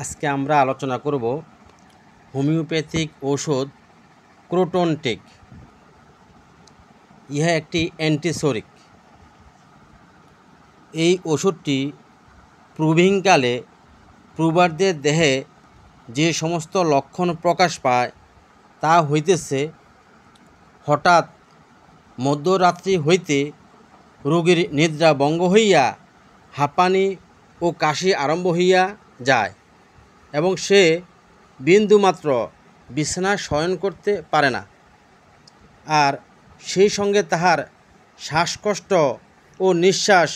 আজকে আমরা আলোচনা করব হোমিওপ্যাথিক ঔষধ ক্রোটনটেক। ইহা একটি অ্যান্টিসোরিক। এই ওষুধটি প্রুভিংকালে প্রুবারদের দেহে যে সমস্ত লক্ষণ প্রকাশ পায় তা হইতেছে হঠাৎ মধ্যরাত্রি হইতে রোগীর নিদ্রা ভঙ্গ হইয়া হাঁপানি ও কাশি আরম্ভ হইয়া যায় এবং সে বিন্দুমাত্র বিছানায় শয়ন করতে পারে না, আর সেই সঙ্গে তাহার শ্বাসকষ্ট ও নিঃশ্বাস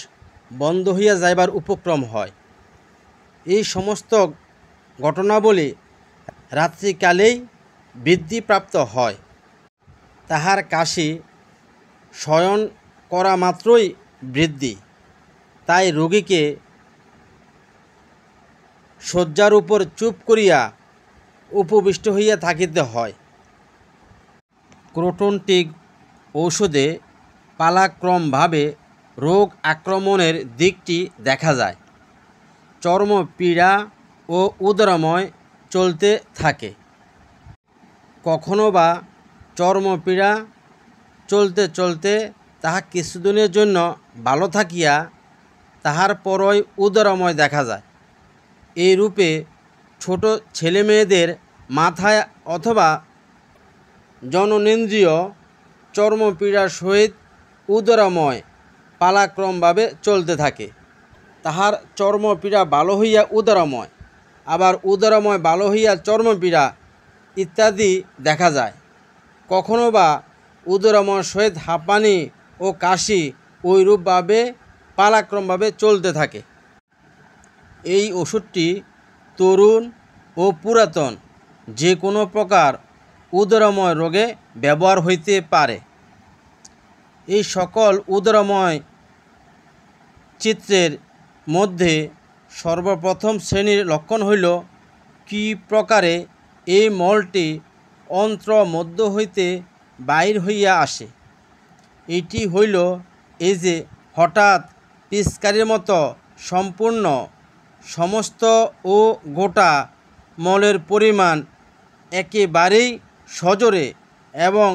বন্ধ হইয়া যাইবার উপক্রম হয়। এই সমস্ত ঘটনাবলী রাত্রিকালেই বৃদ্ধিপ্রাপ্ত হয়। তাহার কাশি শয়ন করা মাত্রই বৃদ্ধি, তাই রোগীকে শয্যার উপর চুপ করিয়া উপবিষ্ট হইয়া থাকিতে হয়। ক্রোটনটেক ঔষধে পালাক্রমভাবে রোগ আক্রমণের দিকটি দেখা যায়। চর্মপীড়া ও উদরময় চলতে থাকে। কখনো বা চর্মপীড়া চলতে চলতে তাহা কিছুদিনের জন্য ভালো থাকিয়া তাহার পরই উদরময় দেখা যায়। এই রূপে ছোট ছেলেমেয়েদের মাথায় অথবা জননেন্দ্রিয় চর্মপীড়ার সহিত উদরময় পালাক্রমভাবে চলতে থাকে। তাহার চর্মপীড়া ভালো হইয়া উদরময়, আবার উদরময় ভালো হইয়া চর্মপীড়া ইত্যাদি দেখা যায়। কখনো বা উদরময় সহিত হাঁপানি ও কাশি ওইরূপভাবে পালাক্রমভাবে চলতে থাকে। এই ওষুধটি তরুণ ও পুরাতন যে কোনো প্রকার উদরময় রোগে ব্যবহার হইতে পারে। এই সকল উদরময় চিত্রের মধ্যে সর্বপ্রথম শ্রেণীর লক্ষণ হইল কি প্রকারে এই মলটি অন্ত্র মধ্য হইতে বাহির হইয়া আসে। এটি হইল এই যে হঠাৎ পিচকারির মতো সম্পূর্ণ সমস্ত ও গোটা মলের পরিমাণ একেবারেই সজোরে এবং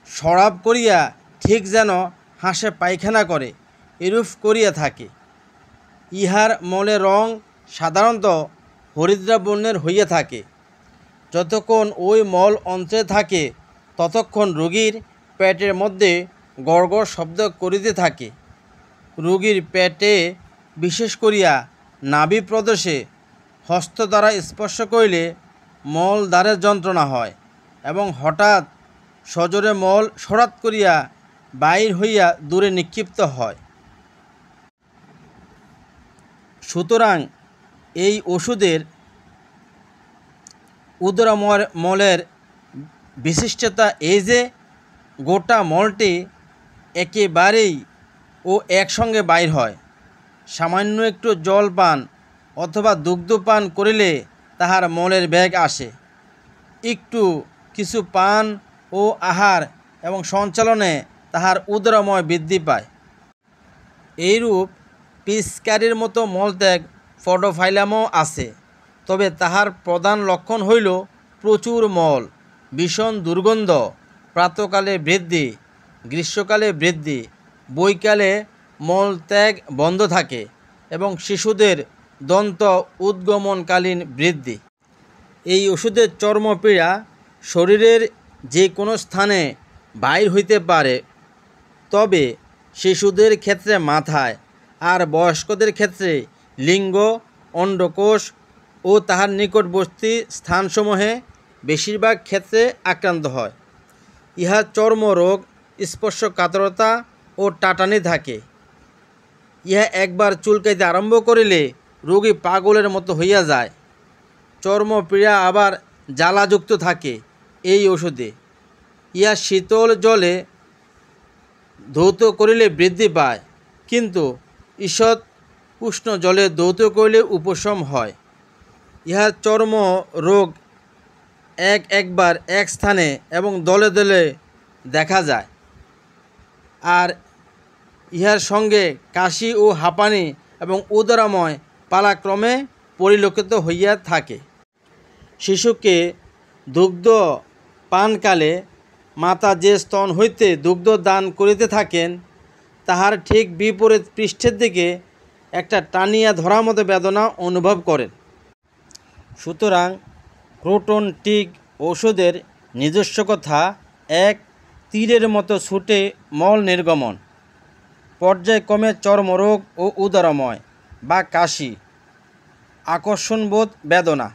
সরাব করিয়া ঠিক যেন হাঁসে পায়খানা করে এরূপ করিয়া থাকে। ইহার মলের রং সাধারণত হরিদ্রা বর্ণের হইয়া থাকে। যতক্ষণ ওই মল অন্ত্রে থাকে ততক্ষণ রোগীর পেটের মধ্যে গড়গড় শব্দ করিতে থাকে। রোগীর পেটে বিশেষ করিয়া নাভি প্রদেশে হস্ত দ্বারা স্পর্শ করিলে মল দ্বারের যন্ত্রণা হয় এবং হঠাৎ সজোরে মল সরাত করিয়া বাহির হইয়া দূরে নিক্ষিপ্ত হয়। সুতরাং এই ওষুধের উদরমলের বিশিষ্টতা এই যে গোটা মলটি একেবারেই ও একসঙ্গে বাইর হয়। সামান্য একটু জল পান অথবা দুগ্ধ পান করিলে তাহার মলের বেগ আসে। একটু কিছু পান ও আহার এবং সঞ্চালনে তাহার উদরময় বৃদ্ধি পায়। এইরূপ পিচকারির মতো মলত্যাগ পডোফাইলামও আছে, তবে তাহার প্রধান লক্ষণ হইল প্রচুর মল, ভীষণ দুর্গন্ধ, প্রাতকালে বৃদ্ধি, গ্রীষ্মকালে বৃদ্ধি, বৈকালে মলত্যাগ বন্ধ থাকে এবং শিশুদের দন্ত উদ্গমনকালীন বৃদ্ধি। এই ওষুধের চর্মপীড়া শরীরের যে কোনো স্থানে বাইর হইতে পারে, তবে শিশুদের ক্ষেত্রে মাথায়, আর বয়স্কদের ক্ষেত্রে লিঙ্গ, অন্ডকোষ ও তাহার নিকটবর্তী স্থানসমূহে বেশিরভাগ ক্ষেত্রে আক্রান্ত হয়। ইহা চর্মরোগ, স্পর্শকাতরতা ও টাটানি থাকে। ইহা একবার চুলকাইতে আরম্ভ করিলে রোগী পাগলের মতো হইয়া যায়। চর্মপীড়া আবার জ্বালাযুক্ত থাকে এই ওষুধে। ইহা শীতল জলে ধৌত করিলে বৃদ্ধি পায়, কিন্তু ঈষৎ উষ্ণ জলে ধৌত করিলে উপশম হয়। ইহা চর্ম রোগ একবার এক স্থানে এবং দলে দলে দেখা যায়, আর ইহার সঙ্গে কাশি ও হাঁপানি এবং উদরময় পালাক্রমে পরিলক্ষিত হইয়া থাকে। শিশুকে দুগ্ধ পানকালে মাতা যে স্তন হইতে দুগ্ধ দান করিতে থাকেন, তাহার ঠিক বিপরীত পৃষ্ঠের দিকে একটা টানিয়া ধরার মতো বেদনা অনুভব করেন। সুতরাং ক্রোটন টিক ঔষধের নিজস্ব কথা, এক তীরের মতো ছুটে মল নির্গমন, পর্যায়ক্রমে চর্মরোগ ও উদরময় বা কাশি, আকর্ষণবোধ বেদনা।